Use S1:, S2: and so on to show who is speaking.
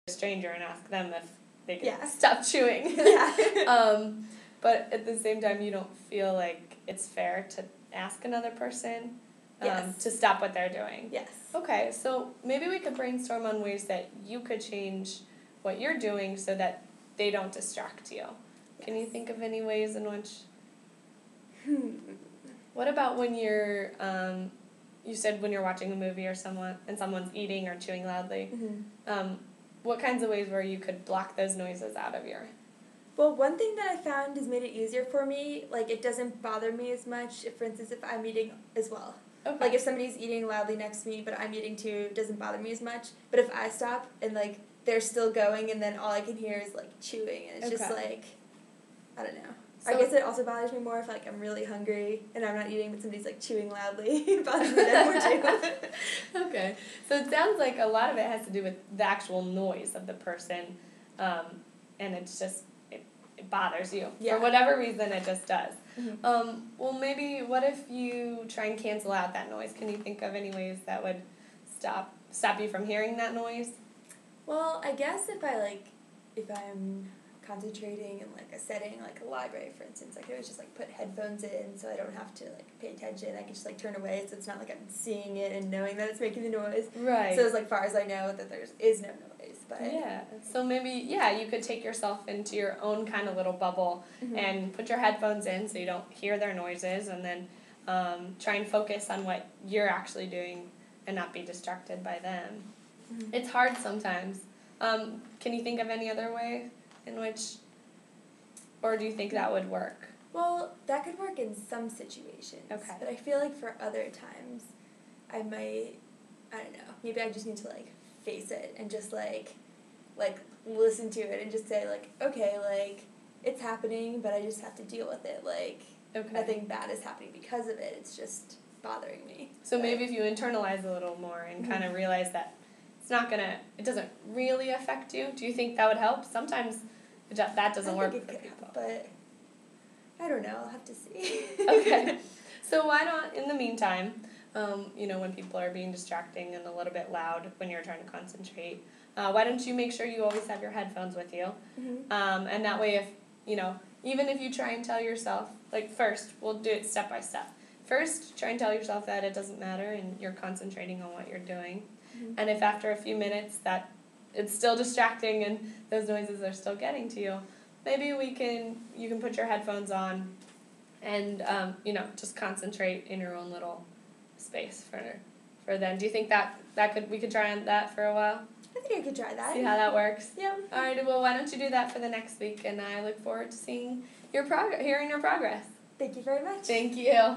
S1: a stranger and ask them if they can
S2: Yeah.
S1: stop chewing.
S2: Yeah.
S1: But at the same time, you don't feel like it's fair to ask another person
S2: Yes.
S1: to stop what they're doing.
S2: Yes.
S1: Okay, so maybe we could brainstorm on ways that you could change what you're doing so that they don't distract you.
S2: Yes.
S1: Can you think of any ways in which... What about when you're, you said when you're watching a movie or someone's eating or chewing loudly, what kinds of ways where you could block those noises out of your...
S2: Well, one thing that I found has made it easier for me, like, it doesn't bother me as much, if, for instance, if I'm eating as well.
S1: Okay.
S2: Like, if somebody's eating loudly next to me, but I'm eating too, it doesn't bother me as much. But if I stop and, like, they're still going, and then all I can hear is, like, chewing, and it's just, like, I don't know. So I guess it also bothers me more if, like, I'm really hungry, and I'm not eating, but somebody's, like, chewing loudly. It bothers me then more, too.
S1: Okay. So it sounds like a lot of it has to do with the actual noise of the person, and it's just... It bothers you.
S2: Yeah.
S1: For whatever reason, it just does.
S2: Mm-hmm.
S1: Well, maybe what if you try and cancel out that noise? Can you think of any ways that would stop you from hearing that noise?
S2: Well, I guess if I'm concentrating in, like, a setting, like a library, for instance, I could always just, like, put headphones in so I don't have to, like, pay attention. I can just, like, turn away so it's not like I'm seeing it and knowing that it's making the noise.
S1: Right.
S2: So as, like, far as I know that there is no noise. But
S1: yeah. So maybe, you could take yourself into your own kind of little bubble and put your headphones in so you don't hear their noises, and then try and focus on what you're actually doing and not be distracted by them. Mm-hmm. It's hard sometimes. Can you think of any other way in which, or do you think that would work?
S2: Well, that could work in some situations.
S1: Okay.
S2: But I feel like for other times, I don't know, maybe I just need to, like, face it and just, like listen to it and just say, like, okay, like, it's happening, but I just have to deal with it. Like, nothing bad is happening because of it. It's just bothering me.
S1: So maybe if you internalize a little more and kind of realize that it doesn't really affect you, do you think that would help? Sometimes that doesn't work for people.
S2: But I don't know. I'll have to see.
S1: Okay. So why not, in the meantime, when people are being distracting and a little bit loud when you're trying to concentrate, why don't you make sure you always have your headphones with you? And that way, if, even if you try and tell yourself, like, first, we'll do it step by step. First, try and tell yourself that it doesn't matter and you're concentrating on what you're doing. And if after a few minutes that it's still distracting and those noises are still getting to you, maybe you can put your headphones on and, just concentrate in your own little space for then. Do you think we could try on that for a while?
S2: I think I could try that.
S1: See how that works?
S2: Yeah.
S1: All right, well, why don't you do that for the next week, and I look forward to seeing hearing your progress.
S2: Thank you very much.
S1: Thank you.